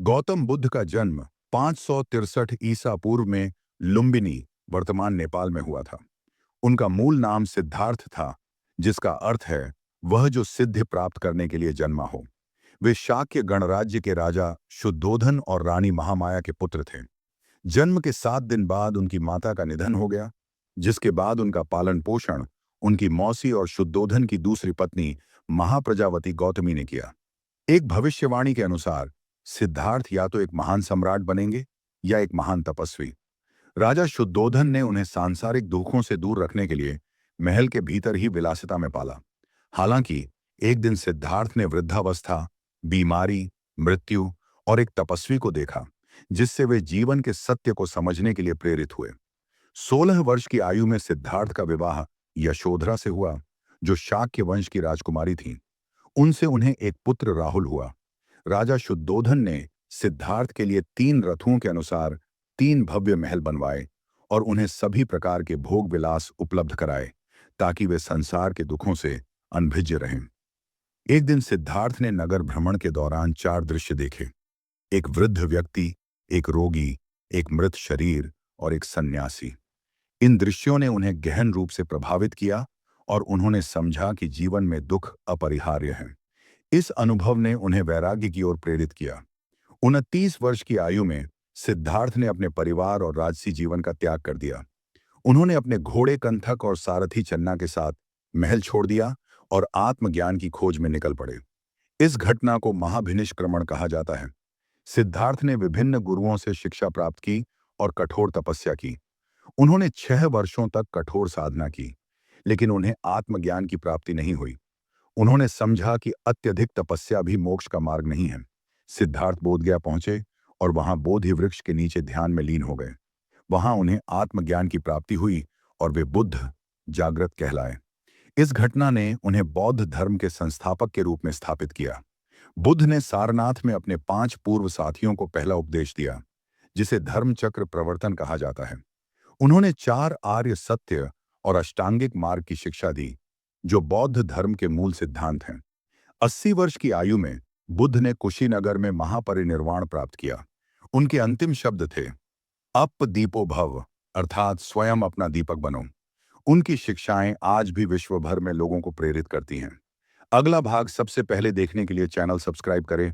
गौतम बुद्ध का जन्म 563 ईसा पूर्व में लुम्बिनी, वर्तमान नेपाल में हुआ था। उनका मूल नाम सिद्धार्थ था, जिसका अर्थ है वह जो सिद्धि प्राप्त करने के लिए जन्मा हो। वे शाक्य गणराज्य के राजा शुद्धोधन और रानी महामाया के पुत्र थे। जन्म के 7 दिन बाद उनकी माता का निधन हो गया, जिसके बाद उनका पालन पोषण उनकी मौसी और शुद्धोधन की दूसरी पत्नी महाप्रजावती गौतमी ने किया। एक भविष्यवाणी के अनुसार सिद्धार्थ या तो एक महान सम्राट बनेंगे या एक महान तपस्वी। राजा शुद्धोधन ने उन्हें सांसारिक दुखों से दूर रखने के लिए महल के भीतर ही विलासिता में पाला। हालांकि एक दिन सिद्धार्थ ने वृद्धावस्था, बीमारी, मृत्यु और एक तपस्वी को देखा, जिससे वे जीवन के सत्य को समझने के लिए प्रेरित हुए। 16 वर्ष की आयु में सिद्धार्थ का विवाह यशोधरा से हुआ, जो शाक्य वंश की राजकुमारी थीं। उनसे उन्हें एक पुत्र राहुल हुआ। राजा शुद्धोधन ने सिद्धार्थ के लिए 3 रथों के अनुसार 3 भव्य महल बनवाए और उन्हें सभी प्रकार के भोग विलास उपलब्ध कराए, ताकि वे संसार के दुखों से अनभिज्य रहें। एक दिन सिद्धार्थ ने नगर भ्रमण के दौरान 4 दृश्य देखे। एक वृद्ध व्यक्ति, एक रोगी, एक मृत शरीर और एक सन्यासी। इन दृश्यों ने उन्हें गहन रूप से प्रभावित किया और उन्होंने समझा कि जीवन में दुख अपरिहार्य है। इस अनुभव ने उन्हें वैराग्य की ओर प्रेरित किया। 29 वर्ष की आयु में सिद्धार्थ ने अपने परिवार और राजसी जीवन का त्याग कर दिया। उन्होंने अपने घोड़े कंथक और सारथी चन्ना के साथ महल छोड़ दिया और आत्मज्ञान की खोज में निकल पड़े। इस घटना को महाभिनिष्क्रमण कहा जाता है। सिद्धार्थ ने विभिन्न गुरुओं से शिक्षा प्राप्त की और कठोर तपस्या की। उन्होंने 6 वर्षों तक कठोर साधना की, लेकिन उन्हें आत्मज्ञान की प्राप्ति नहीं हुई। उन्होंने समझा कि अत्यधिक तपस्या भी मोक्ष का मार्ग नहीं है। सिद्धार्थ बोधगया पहुंचे और वहां बोधि वृक्ष के नीचे ध्यान में लीन हो गए। वहां उन्हें आत्मज्ञान की प्राप्ति हुई और वे बुद्ध जागृत कहलाए। इस घटना ने उन्हें बौद्ध धर्म के संस्थापक के रूप में स्थापित किया। बुद्ध ने सारनाथ में अपने 5 पूर्व साथियों को पहला उपदेश दिया, जिसे धर्म चक्र प्रवर्तन कहा जाता है। उन्होंने 4 आर्य सत्य और अष्टांगिक मार्ग की शिक्षा दी, जो बौद्ध धर्म के मूल सिद्धांत हैं। 80 वर्ष की आयु में बुद्ध ने कुशीनगर में महापरिनिर्वाण प्राप्त किया। उनके अंतिम शब्द थे, अप दीपो भव, अर्थात स्वयं अपना दीपक बनो। उनकी शिक्षाएं आज भी विश्व भर में लोगों को प्रेरित करती हैं। अगला भाग सबसे पहले देखने के लिए चैनल सब्सक्राइब करें